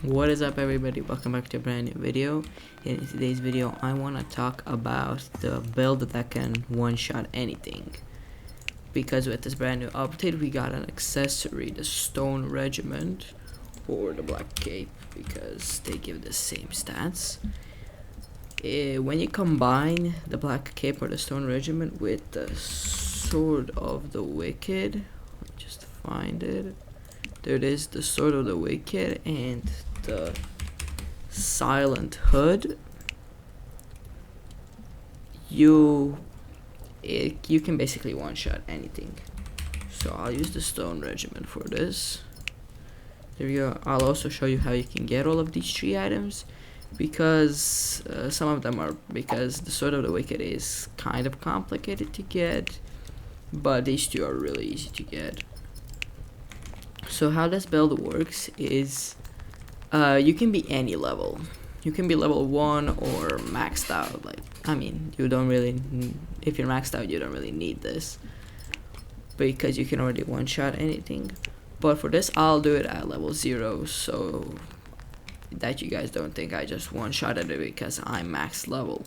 What is up, everybody? Welcome back to a brand new video. In today's video I want to talk about the build that can one-shot anything, because with this brand new update we got an accessory, the Stone Regiment or the Black Cape, because they give the same stats. When you combine the Black Cape or the Stone Regiment with the Sword of the Wicked, let me just find it. There it is, the Sword of the Wicked and the Silent Hood. You can basically one-shot anything. So I'll use the Stone Regiment for this. There you go. I'll also show you how you can get all of these 3 items, because some of them are, because the Sword of the Wicked is kind of complicated to get, but these 2 are really easy to get. So how this build works is you can be any level. You can be level 1 or maxed out. Like, I mean, you don't really, if you're maxed out, you don't really need this, because you can already one-shot anything. But for this, I'll do it at level 0, so that you guys don't think I just one-shotted it because I'm max level.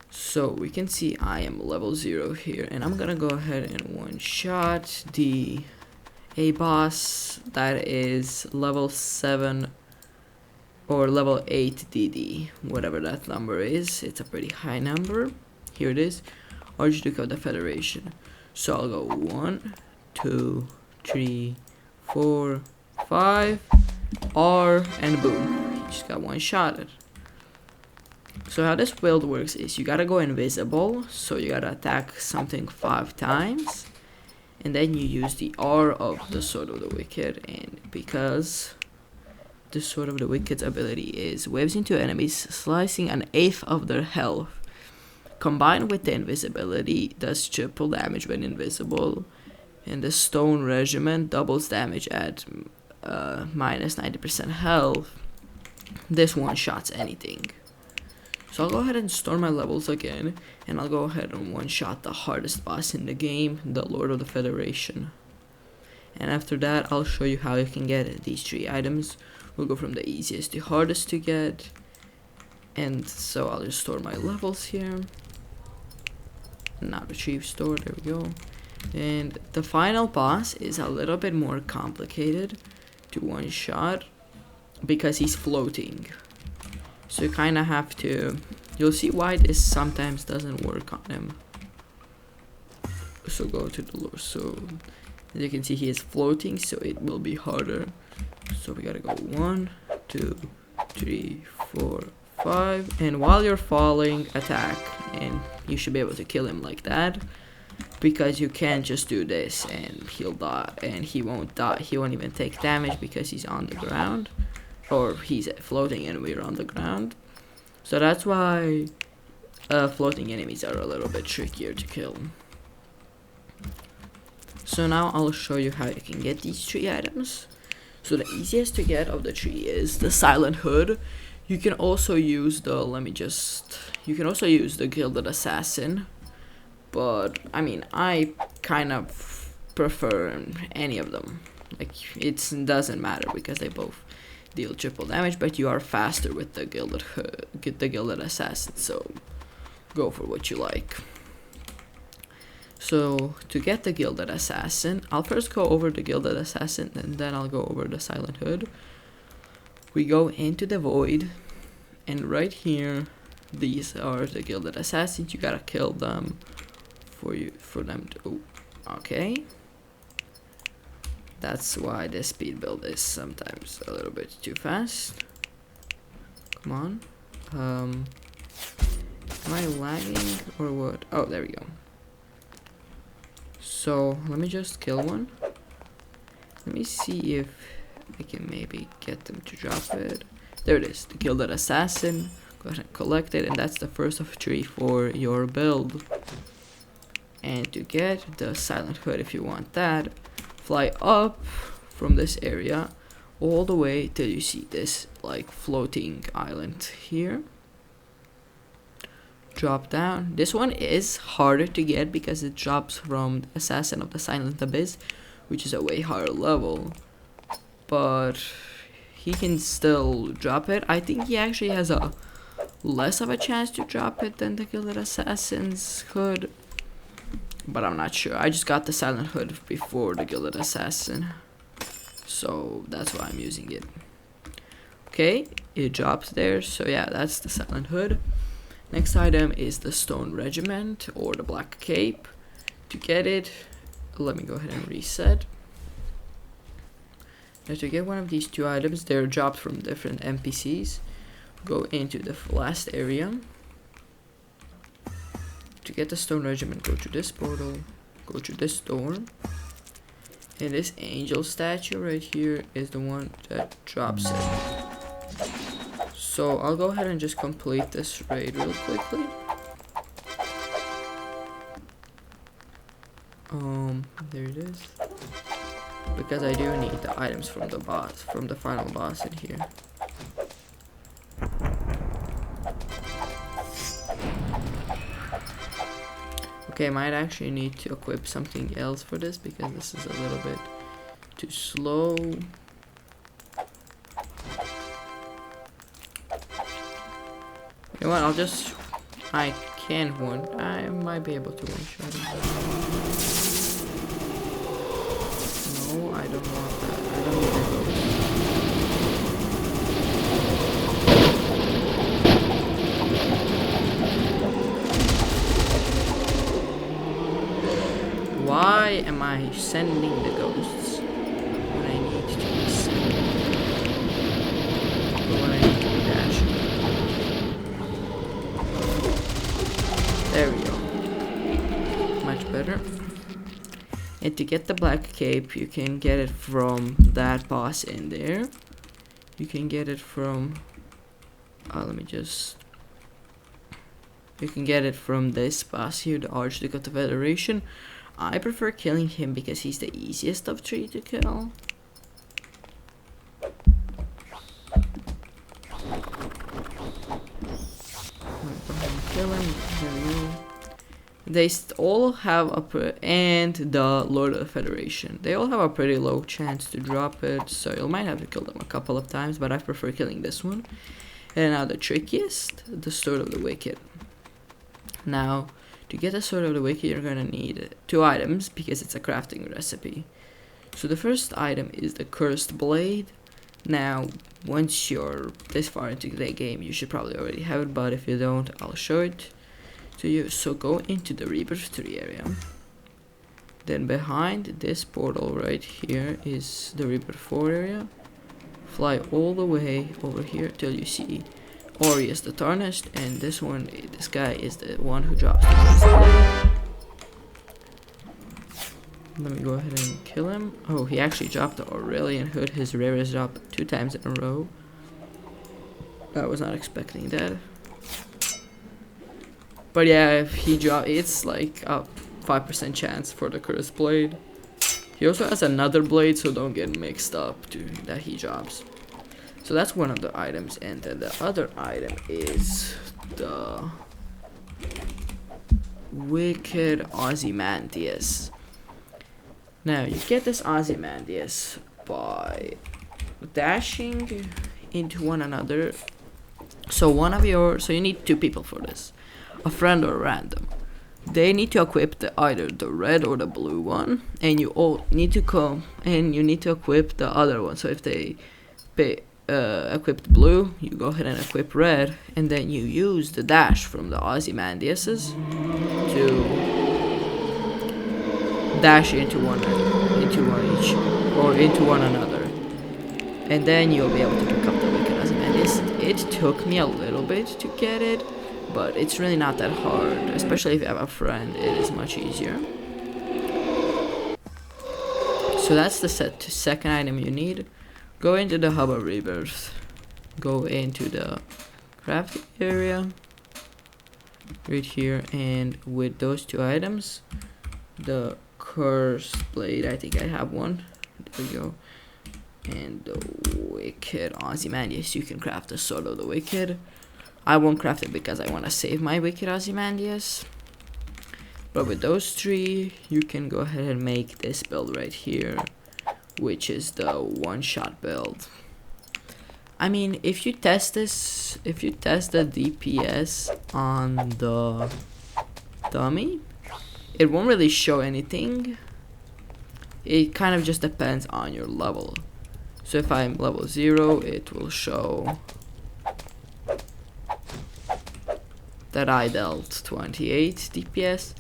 So we can see I am level 0 here, and I'm gonna go ahead and one-shot a boss that is level 7 or level 8 DD, whatever that number is. It's a pretty high number. Here it is, Archduke of the Federation. So I'll go 1, 2, 3, 4, 5, R, and boom, he just got one-shotted. So how this build works is you gotta go invisible, so you gotta attack something 5 times, and then you use the R of the Sword of the Wicked, and because the Sword of the Wicked's ability is waves into enemies, slicing 1/8 of their health, combined with the invisibility, does triple damage when invisible, and the Stone Regiment doubles damage at minus 90% health. This one-shots anything. So I'll go ahead and store my levels again, and I'll go ahead and one-shot the hardest boss in the game, the Lord of the Federation. And after that, I'll show you how you can get these 3 items. We'll go from the easiest to hardest to get. And so I'll just store my levels here. Now retrieve store, there we go. And the final boss is a little bit more complicated to one-shot because he's floating. So you kind of have to, you'll see why this sometimes doesn't work on him. So go to the lore. So as you can see, he is floating, so it will be harder. So we gotta go 1, 2, 3, 4, 5, and while you're falling, attack, and you should be able to kill him like that, because you can't just do this and he'll die, and he won't die. He won't even take damage because he's on the ground, or he's floating and we're on the ground. So that's why floating enemies are a little bit trickier to kill. So now I'll show you how you can get these 3 items. So the easiest to get of the 3 is the Silent Hood. You can also use the, you can also use the Gilded Assassin, but I mean, I kind of prefer any of them. Like, it doesn't matter because they both deal triple damage, but you are faster with the Gilded Assassin, so go for what you like. So to get the Gilded Assassin, I'll first go over the Gilded Assassin, and then I'll go over the Silent Hood. We go into the Void, and right here, these are the Gilded Assassins. You gotta kill them for them to, okay. That's why the speed build is sometimes a little bit too fast. Come on. Am I lagging or what? Oh, there we go. So let me just kill one. Let me see if I can maybe get them to drop it. There it is, the Gilded Assassin. Go ahead and collect it, and that's the first of 3 for your build. And to get the Silent Hood, if you want that, fly up from this area all the way till you see this like floating island here. Drop down. This one is harder to get because it drops from Assassin of the Silent Abyss, which is a way higher level. But he can still drop it. I think he actually has a less of a chance to drop it than the Gilded Assassin's hood, but I'm not sure. I just got the Silent Hood before the Gilded Assassin, so that's why I'm using it. Okay, it drops there, so yeah, that's the Silent Hood. Next item is the Stone Regiment or the Black Cape. To get it, let me go ahead and reset. Now to get one of these two items, they're dropped from different NPCs. Go into the last area. To get the Stone Regiment, go to this portal, go to this door, and this angel statue right here is the one that drops it. So I'll go ahead and just complete this raid real quickly. There it is. Because I do need the items from the boss, from the final boss in here. Okay, I might actually need to equip something else for this because this is a little bit too slow. You know what, I might be able to one-shot it. No, I don't want that. I don't need it. Why am I sending the ghosts when I need to be sending? When I need to be dashing? There we go. Much better. And to get the Black Cape, you can get it from that boss in there. You can get it from... You can get it from this boss here, the Archduke of the Federation. I prefer killing him because he's the easiest of three to kill. Kill him. There we go. They all have and the Lord of the Federation. They all have a pretty low chance to drop it, so you might have to kill them a couple of times, but I prefer killing this one. And now the trickiest, the Sword of the Wicked. Now, to get the Sword of the Wicked, you're gonna need two items because it's a crafting recipe. So the first item is the Cursed Blade. Now, once you're this far into the game, you should probably already have it, but if you don't, I'll show it to you. So go into the Rebirth 3 area. Then behind this portal right here is the Rebirth 4 area. Fly all the way over here till you see Aureus the Tarnished, and this guy is the one who drops the Cursed Blade. Let me go ahead and kill him. Oh, he actually dropped the Aurelian Hood. His rarest drop 2 times in a row. I was not expecting that. But yeah, if he drops, it's like a 5% chance for the Cursed Blade. He also has another blade, so don't get mixed up that he drops. So that's one of the items, and then the other item is the Wicked Ozymandias. Now you get this Ozymandias by dashing into one another. So you need 2 people for this, a friend or a random. They need to equip either the red or the blue one, and you all need to come and you need to equip the other one. So if they equipped blue, you go ahead and equip red, and then you use the dash from the Ozymandiases to dash into one each, or into one another, and then you'll be able to pick up the Wicked Ozymandias. It took me a little bit to get it, but it's really not that hard, especially if you have a friend. It is much easier. So that's the second item you need. Go into the Hub of Rebirth, go into the crafting area right here, and with those 2 items, the Cursed Blade, I think I have one, there we go, and the Wicked Ozymandias, you can craft the Sword of the Wicked. I won't craft it because I want to save my Wicked Ozymandias, but with those 3, you can go ahead and make this build right here, which is the one-shot build. I mean, if you test this, if you test the DPS on the dummy, it won't really show anything. It kind of just depends on your level. So if I'm level 0, it will show that I dealt 28 DPS,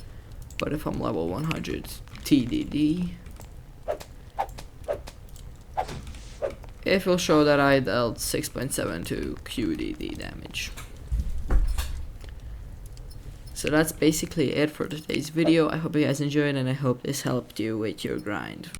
but if I'm level 100 TDD, it will show that I dealt 6.72 QDD damage. So that's basically it for today's video. I hope you guys enjoyed, and I hope this helped you with your grind.